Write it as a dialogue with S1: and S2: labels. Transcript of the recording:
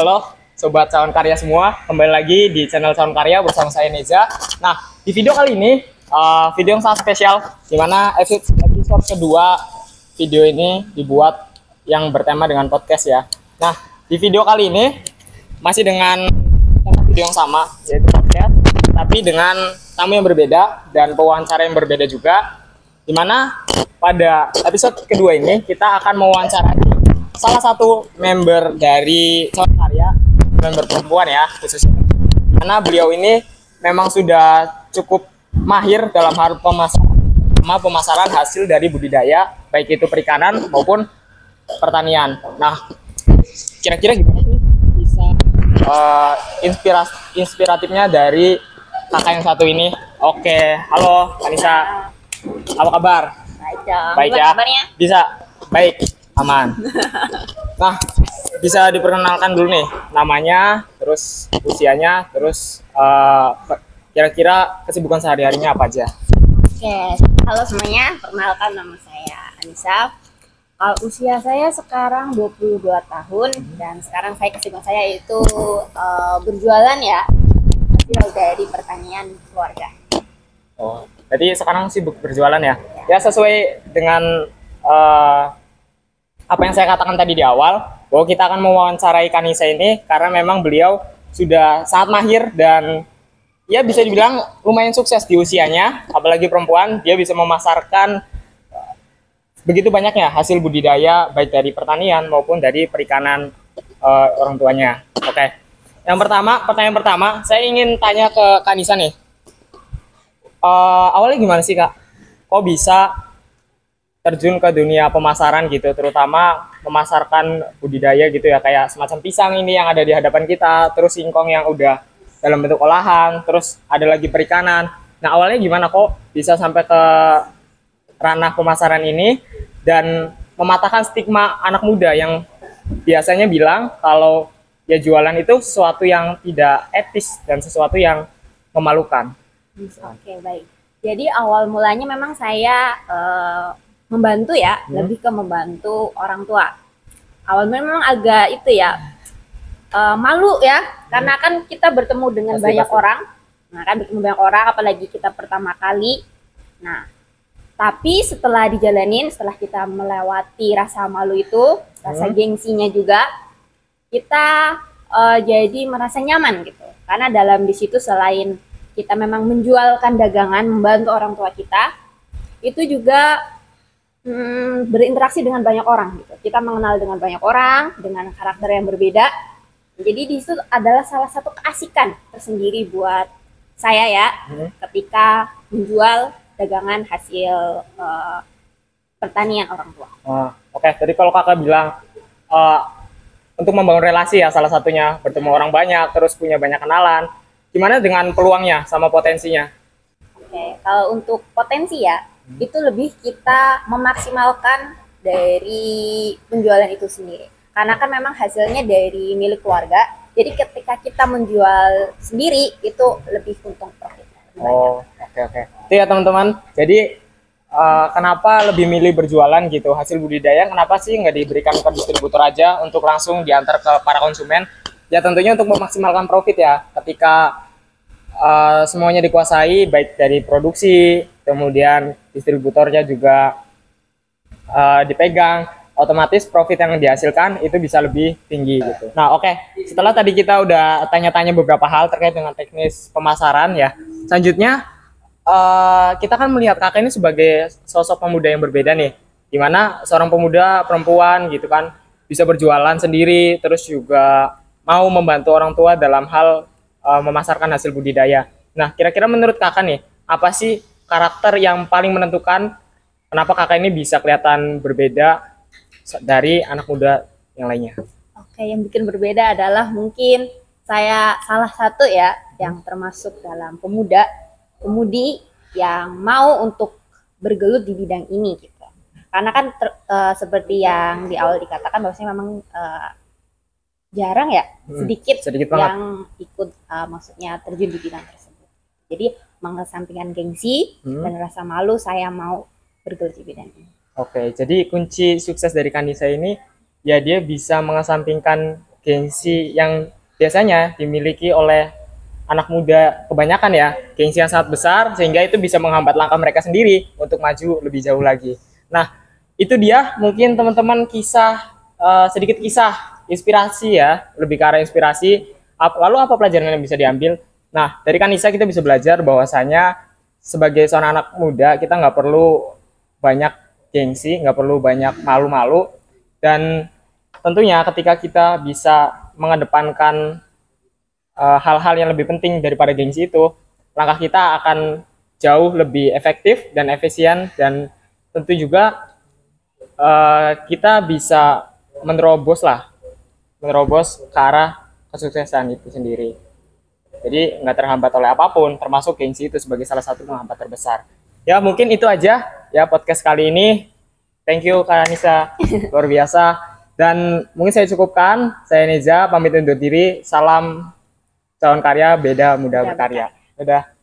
S1: Halo Sobat Cawan Karya semua, kembali lagi di channel Cawan Karya bersama saya Neza. Nah, di video kali ini, video yang sangat spesial, dimana episode kedua video ini dibuat yang bertema dengan podcast ya. Nah, di video kali ini, masih dengan video yang sama, yaitu podcast, tapi dengan tamu yang berbeda dan pewawancara yang berbeda juga, dimana pada episode kedua ini, kita akan mewawancarai salah satu member dari Cawan Karya, member perempuan ya khususnya, karena beliau ini memang sudah cukup mahir dalam hal pemasaran hasil dari budidaya, baik itu perikanan maupun pertanian. Nah, kira-kira gimana sih bisa inspiratifnya dari kakak yang satu ini? Oke, halo Anissa, apa kabar? Baik ya, bisa, baik. Aman. Nah, bisa diperkenalkan dulu nih namanya, terus usianya, terus kira-kira kesibukan sehari-harinya apa aja?
S2: Oke, halo semuanya, perkenalkan nama saya Anissa. Kalau usia saya sekarang 22 tahun dan sekarang kesibukan saya itu berjualan ya, hasil dari pertanian keluarga.
S1: Oh, jadi sekarang sibuk berjualan ya? Ya sesuai dengan apa yang saya katakan tadi di awal, bahwa kita akan mewawancarai Kanisa ini karena memang beliau sudah sangat mahir dan ya bisa dibilang lumayan sukses di usianya, apalagi perempuan. Dia bisa memasarkan begitu banyaknya hasil budidaya baik dari pertanian maupun dari perikanan orang tuanya. Oke. Pertanyaan pertama, saya ingin tanya ke Kanisa nih. Awalnya gimana sih Kak? Kok bisa terjun ke dunia pemasaran gitu, terutama memasarkan budidaya gitu ya, kayak semacam pisang ini yang ada di hadapan kita, terus singkong yang udah dalam bentuk olahan, terus ada lagi perikanan. Nah, awalnya gimana kok bisa sampai ke ranah pemasaran ini dan mematahkan stigma anak muda yang biasanya bilang kalau ya jualan itu sesuatu yang tidak etis dan sesuatu yang memalukan.
S2: Oke, baik. Jadi awal mulanya memang saya membantu ya, lebih ke membantu orang tua. Awalnya memang agak itu ya, malu ya, karena kan kita bertemu dengan banyak orang. Nah kan bertemu banyak orang, apalagi kita pertama kali. Nah, tapi setelah dijalanin, setelah kita melewati rasa malu itu, rasa gengsinya juga, kita jadi merasa nyaman gitu. Karena dalam di situ selain kita memang menjualkan dagangan, membantu orang tua kita, itu juga berinteraksi dengan banyak orang gitu. Kita mengenal dengan banyak orang dengan karakter yang berbeda. Jadi di situ adalah salah satu keasikan tersendiri buat saya ya, ketika menjual dagangan hasil pertanian orang tua.
S1: Oke. Jadi kalau kakak bilang untuk membangun relasi ya, salah satunya bertemu orang banyak, terus punya banyak kenalan. Gimana dengan peluangnya sama potensinya?
S2: Oke, kalau untuk potensi ya, itu lebih kita memaksimalkan dari penjualan itu sendiri. Karena kan memang hasilnya dari milik keluarga, jadi ketika kita menjual sendiri itu lebih untung profit.
S1: Oh, oke. Itu ya teman-teman. Jadi kenapa lebih milih berjualan gitu hasil budidaya? Kenapa sih nggak diberikan ke distributor aja untuk langsung diantar ke para konsumen? Ya tentunya untuk memaksimalkan profit ya. Ketika semuanya dikuasai, baik dari produksi, kemudian distributornya juga dipegang, otomatis profit yang dihasilkan itu bisa lebih tinggi gitu. Nah, oke. Setelah tadi kita udah tanya-tanya beberapa hal terkait dengan teknis pemasaran ya. Selanjutnya kita kan melihat kakak ini sebagai sosok pemuda yang berbeda nih, dimana seorang pemuda perempuan gitu kan bisa berjualan sendiri, terus juga mau membantu orang tua dalam hal memasarkan hasil budidaya. Nah, kira-kira menurut kakak nih, apa sih karakter yang paling menentukan kenapa kakak ini bisa kelihatan berbeda dari anak muda yang lainnya?
S2: Oke, yang bikin berbeda adalah mungkin saya salah satu ya yang termasuk dalam pemudi yang mau untuk bergelut di bidang ini gitu. Karena kan seperti yang di awal dikatakan bahwasanya memang jarang ya, sedikit yang ikut maksudnya terjun di bidang tersebut. Jadi mengesampingkan gengsi dan rasa malu, saya mau bergelut di bidang ini.
S1: Oke, jadi kunci sukses dari Kanisa ini ya dia bisa mengesampingkan gengsi yang biasanya dimiliki oleh anak muda kebanyakan ya, gengsi yang sangat besar sehingga itu bisa menghambat langkah mereka sendiri untuk maju lebih jauh lagi. Nah, itu dia mungkin teman-teman kisah, sedikit kisah inspirasi ya, lebih ke arah inspirasi. Lalu apa pelajaran yang bisa diambil? Nah, dari Kanisa kita bisa belajar bahwasanya sebagai seorang anak muda kita nggak perlu banyak gengsi, nggak perlu banyak malu-malu, dan tentunya ketika kita bisa mengedepankan hal-hal yang lebih penting daripada gengsi itu, langkah kita akan jauh lebih efektif dan efisien, dan tentu juga kita bisa menerobos ke arah kesuksesan itu sendiri. Jadi nggak terhambat oleh apapun, termasuk gengsi itu sebagai salah satu penghambat terbesar. Ya mungkin itu aja ya podcast kali ini. Thank you Kak Anissa, luar biasa. Dan mungkin saya cukupkan, saya Neza pamit undur diri. Salam Calon Karya, beda muda berkarya. Dadah.